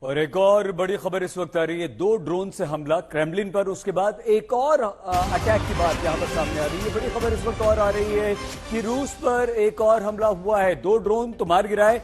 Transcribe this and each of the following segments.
और एक और बड़ी खबर इस वक्त आ रही है। 2 ड्रोन से हमला क्रेमलिन पर, उसके बाद एक और अटैक की बात यहां पर सामने आ रही है। बड़ी खबर इस वक्त और आ रही है कि रूस पर एक और हमला हुआ है। 2 ड्रोन तो मार गिराए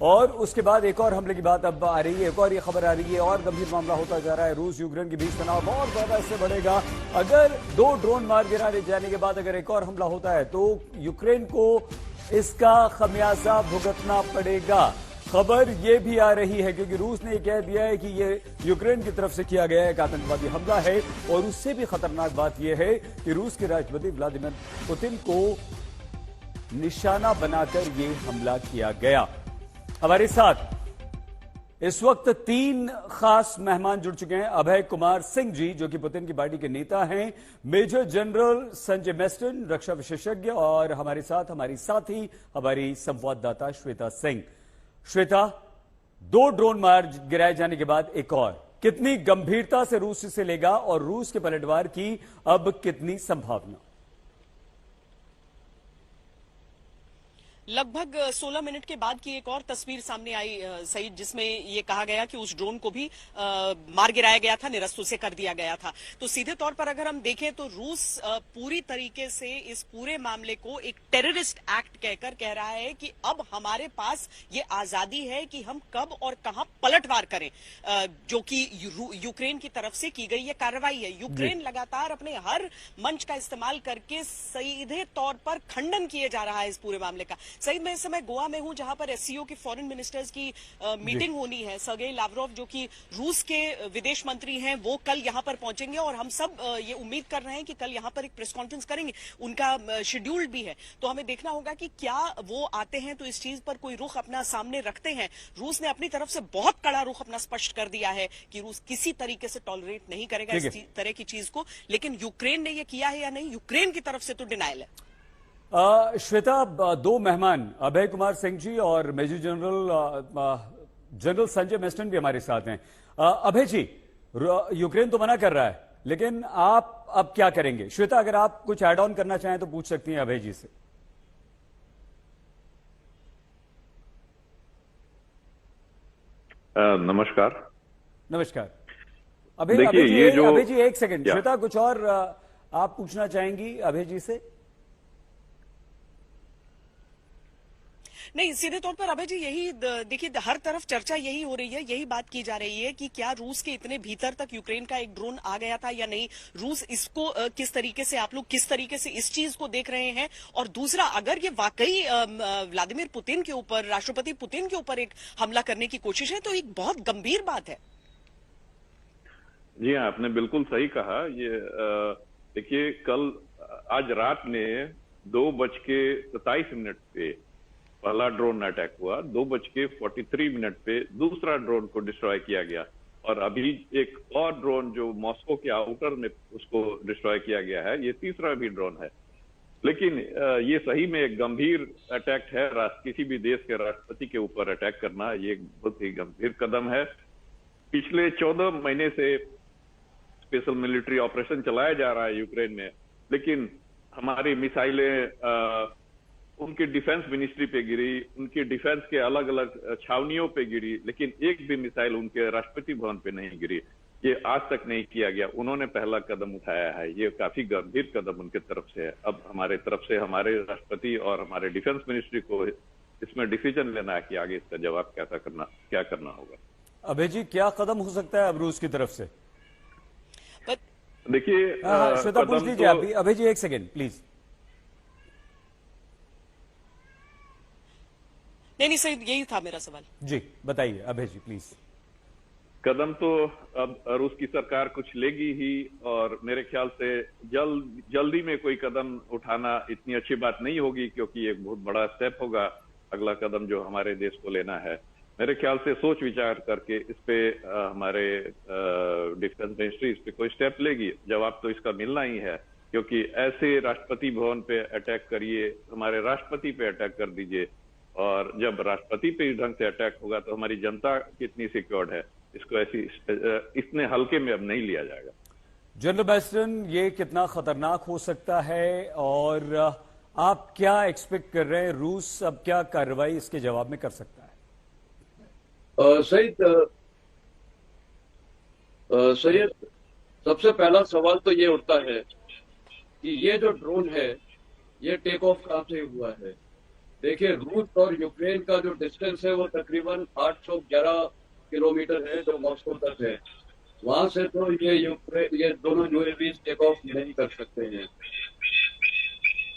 और उसके बाद एक और हमले की बात अब आ रही है। एक और ये खबर आ रही है और गंभीर मामला होता जा रहा है। रूस यूक्रेन के बीच तनाव और ज्यादा इससे बढ़ेगा। अगर 2 ड्रोन मार गिराए जाने के बाद अगर एक और हमला होता है तो यूक्रेन को इसका खमियाजा भुगतना पड़ेगा। खबर यह भी आ रही है क्योंकि रूस ने कह दिया है कि यह यूक्रेन की तरफ से किया गया एक आतंकवादी हमला है। और उससे भी खतरनाक बात यह है कि रूस के राष्ट्रपति व्लादिमीर पुतिन को निशाना बनाकर यह हमला किया गया। हमारे साथ इस वक्त 3 खास मेहमान जुड़ चुके हैं। अभय कुमार सिंह जी, जो कि पुतिन की पार्टी के नेता हैं, मेजर जनरल संजय मेस्टन, रक्षा विशेषज्ञ, और हमारे साथ हमारी साथी, हमारी संवाददाता श्वेता सिंह। श्वेता, 2 ड्रोन मार गिराए जाने के बाद एक और, कितनी गंभीरता से रूस इसे लेगा और रूस के पलटवार की अब कितनी संभावना? लगभग 16 मिनट के बाद की एक और तस्वीर सामने आई सईद, जिसमें ये कहा गया कि उस ड्रोन को भी मार गिराया गया था, निरस्त उसे कर दिया गया था। तो सीधे तौर पर अगर हम देखें तो रूस पूरी तरीके से इस पूरे मामले को एक टेररिस्ट एक्ट कहकर कह रहा है कि अब हमारे पास ये आजादी है कि हम कब और कहां पलटवार करें, जो कि यूक्रेन की तरफ से की गई ये कार्रवाई है। यूक्रेन लगातार अपने हर मंच का इस्तेमाल करके सीधे तौर पर खंडन किए जा रहा है इस पूरे मामले का। सईद, मैं इस समय गोवा में हूं, जहां पर एससीओ की फॉरेन मिनिस्टर्स की मीटिंग होनी है। सर्गेई लावरोव, जो कि रूस के विदेश मंत्री हैं, वो कल यहां पर पहुंचेंगे और हम सब ये उम्मीद कर रहे हैं कि कल यहां पर एक प्रेस कॉन्फ्रेंस करेंगे। उनका शेड्यूल्ड भी है, तो हमें देखना होगा कि क्या वो आते हैं तो इस चीज पर कोई रुख अपना सामने रखते हैं। रूस ने अपनी तरफ से बहुत कड़ा रुख अपना स्पष्ट कर दिया है कि रूस किसी तरीके से टॉलरेट नहीं करेगा इस तरह की चीज को। लेकिन यूक्रेन ने ये किया है या नहीं, यूक्रेन की तरफ से तो डिनायल है। श्वेता, 2 मेहमान अभय कुमार सिंह जी और मेजर जनरल संजय मेस्टन भी हमारे साथ हैं। अभय जी, यूक्रेन तो मना कर रहा है, लेकिन आप अब क्या करेंगे? श्वेता, अगर आप कुछ ऐड ऑन करना चाहें तो पूछ सकती हैं अभय जी से। नमस्कार। नमस्कार अभय जी, एक सेकंड। श्वेता, कुछ और आप पूछना चाहेंगी अभय जी से? नहीं, सीधे तौर पर अभय जी, यही देखिए, हर तरफ चर्चा यही हो रही है, यही बात की जा रही है कि क्या रूस के इतने भीतर तक यूक्रेन का एक ड्रोन आ गया था या नहीं। रूस इसको किस तरीके से, आप लोग किस तरीके से इस चीज को देख रहे हैं? और दूसरा, अगर ये वाकई व्लादिमीर पुतिन के ऊपर, राष्ट्रपति पुतिन के ऊपर एक हमला करने की कोशिश है, तो एक बहुत गंभीर बात है। जी हाँ, आपने बिल्कुल सही कहा। ये देखिए, आज रात में 2:27 पे पहला ड्रोन अटैक हुआ, 2:43 पे दूसरा ड्रोन को डिस्ट्रॉय किया गया, और अभी एक और ड्रोन जो मॉस्को के आउटर में उसको डिस्ट्रॉय किया गया है, ये तीसरा भी ड्रोन है। लेकिन ये सही में एक गंभीर अटैक है। किसी भी देश के राष्ट्रपति के ऊपर अटैक करना ये एक बहुत ही गंभीर कदम है। पिछले 14 महीने से स्पेशल मिलिट्री ऑपरेशन चलाया जा रहा है यूक्रेन में, लेकिन हमारी मिसाइलें उनकी डिफेंस मिनिस्ट्री पे गिरी, उनकी डिफेंस के अलग अलग छावनियों पे गिरी, लेकिन एक भी मिसाइल उनके राष्ट्रपति भवन पे नहीं गिरी। ये आज तक नहीं किया गया। उन्होंने पहला कदम उठाया है। ये काफी गंभीर कदम उनके तरफ से है। अब हमारे तरफ से हमारे राष्ट्रपति और हमारे डिफेंस मिनिस्ट्री को इसमें डिसीजन लेना है कि आगे इसका जवाब क्या करना होगा। अभय जी, क्या कदम हो सकता है अब रूस की तरफ से? देखिए, श्वेता पूछ लीजिए अभय जी, एक सेकेंड प्लीज। नहीं सही, यही था मेरा सवाल। जी बताइए अभय जी प्लीज। कदम तो अब रूस की सरकार कुछ लेगी ही, और मेरे ख्याल से जल्दी में कोई कदम उठाना इतनी अच्छी बात नहीं होगी, क्योंकि एक बहुत बड़ा स्टेप होगा अगला कदम जो हमारे देश को लेना है। मेरे ख्याल से सोच विचार करके इस पे हमारे डिफेंस मिनिस्ट्री इस पे कोई स्टेप लेगी। जवाब तो इसका मिलना ही है, क्योंकि ऐसे राष्ट्रपति भवन पे अटैक करिए, हमारे राष्ट्रपति पे अटैक कर दीजिए, और जब राष्ट्रपति पे इस ढंग से अटैक होगा तो हमारी जनता कितनी सिक्योर्ड है, इसको इतने हल्के में अब नहीं लिया जाएगा। जनरल मेस्टन, ये कितना खतरनाक हो सकता है और आप क्या एक्सपेक्ट कर रहे हैं? रूस अब क्या कार्रवाई इसके जवाब में कर सकता है? सहित सैयद, सबसे पहला सवाल तो ये उठता है कि ये जो ड्रोन है ये टेक ऑफ कहाँ से हुआ है। देखिए, रूस और यूक्रेन का जो डिस्टेंस है वो तकरीबन 811 किलोमीटर है जो मॉस्को तक है। वहां से तो ये दोनों यूएवी टेक ऑफ नहीं कर सकते हैं।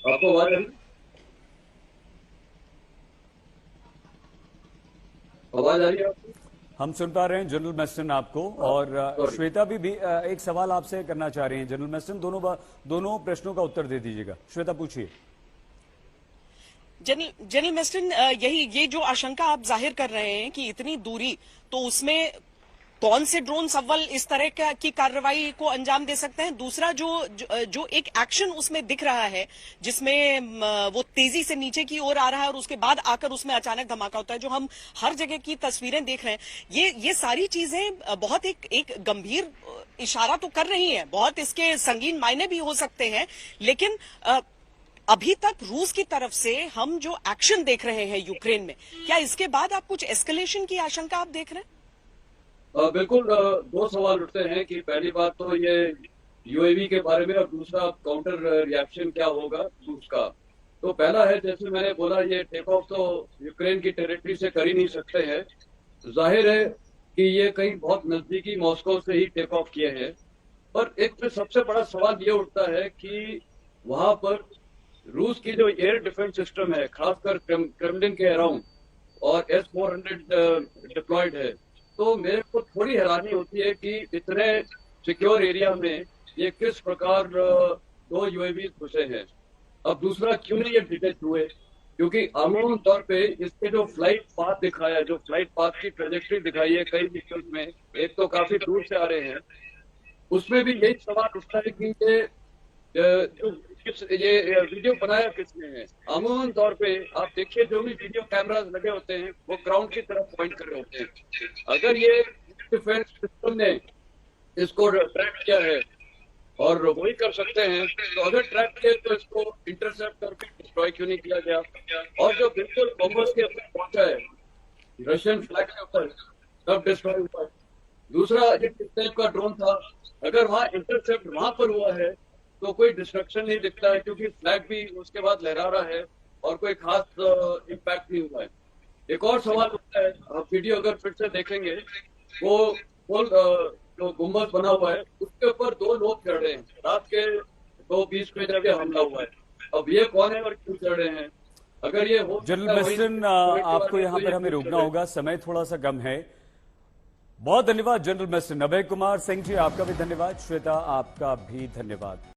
आपको आवाज आ रही? आवाज आ रही है आपको? हम सुन पा रहे हैं जनरल मेस्टन आपको, और श्वेता भी एक सवाल आपसे करना चाह रही हैं। जनरल मेस्टन, दोनों प्रश्नों का उत्तर दे दीजिएगा। श्वेता, पूछिए। जनरल मेस्टन, ये जो आशंका आप जाहिर कर रहे हैं कि इतनी दूरी, तो उसमें कौन से ड्रोन अव्वल इस तरह की कार्रवाई को अंजाम दे सकते हैं? दूसरा, जो एक एक्शन उसमें दिख रहा है जिसमें वो तेजी से नीचे की ओर आ रहा है और उसके बाद आकर उसमें अचानक धमाका होता है, जो हम हर जगह की तस्वीरें देख रहे हैं, ये सारी चीजें बहुत एक गंभीर इशारा तो कर रही हैं, बहुत इसके संगीन मायने भी हो सकते हैं। लेकिन अभी तक रूस की तरफ से हम जो एक्शन देख रहे हैं यूक्रेन में, क्या इसके बाद आप कुछ एस्केलेशन की आशंका आप देख रहे हैं? बिल्कुल। दो सवाल उठते हैं कि पहली बात तो ये यूएवी के बारे में, और दूसरा काउंटर रिएक्शन क्या होगा रूस का। तो पहला है, जैसे मैंने बोला, ये टेक ऑफ तो यूक्रेन की टेरिटरी से कर ही नहीं सकते हैं। जाहिर है कि ये कहीं बहुत नजदीकी मॉस्को से ही टेक ऑफ किए हैं। पर एक सबसे बड़ा सवाल ये उठता है कि वहां पर रूस की जो एयर डिफेंस सिस्टम है, खासकर क्रेमलिन के अराउंड, और S-400 डिप्लॉयड है। तो मेरे को थोड़ी हैरानी होती है कि इतने सिक्योर एरिया में ये किस प्रकार दो यूएवी घुसे हैं। अब दूसरा, क्यों नहीं ये डिटेक्ट हुए? क्योंकि आमूमन तौर पे इसके जो फ्लाइट पाथ दिखाया है, जो फ्लाइट पाथ की ट्रेजेक्टरी दिखाई है कई वीडियोज में, एक तो काफी दूर से आ रहे हैं, उसमें भी यही सवाल उठता है कि ये वीडियो बनाया किसने है। अमूमन तौर पे आप देखिए, जो भी वीडियो कैमरास लगे होते हैं वो ग्राउंड की तरफ पॉइंट कर रहे होते हैं। अगर ये डिफेंस सिस्टम ने इसको ट्रैक किया है, और वही कर सकते हैं, तो अगर ट्रैक किए तो इसको इंटरसेप्ट करके डिस्ट्रॉय क्यों नहीं किया गया? और जो बिल्कुल बॉम्बर्स के ऊपर पहुंचा है, रशियन फ्लैग के ऊपर, तब डिस्ट्रॉय हुआ है। दूसरा, ये किस टाइप का ड्रोन था? अगर वहां इंटरसेप्ट वहां पर हुआ है तो कोई डिस्ट्रक्शन नहीं दिखता है, क्योंकि फ्लैग भी उसके बाद लहरा रहा है और कोई खास इम्पैक्ट नहीं हुआ है। एक और सवाल उठता है, आप वीडियो अगर फिर से देखेंगे, वो जो गुम्बद बना हुआ है उसके ऊपर दो लोग चढ़ रहे हैं। रात के 2:20 पे जब ये हमला हुआ है, अब ये कौन है और क्यों चढ़ रहे हैं? अगर ये हो, जनरल मेस्टन, आपको यहाँ पर हमें रोकना होगा, समय थोड़ा सा कम है। बहुत धन्यवाद जनरल मेस्टन। अभय कुमार सिंह जी, आपका भी धन्यवाद। श्वेता, आपका भी धन्यवाद।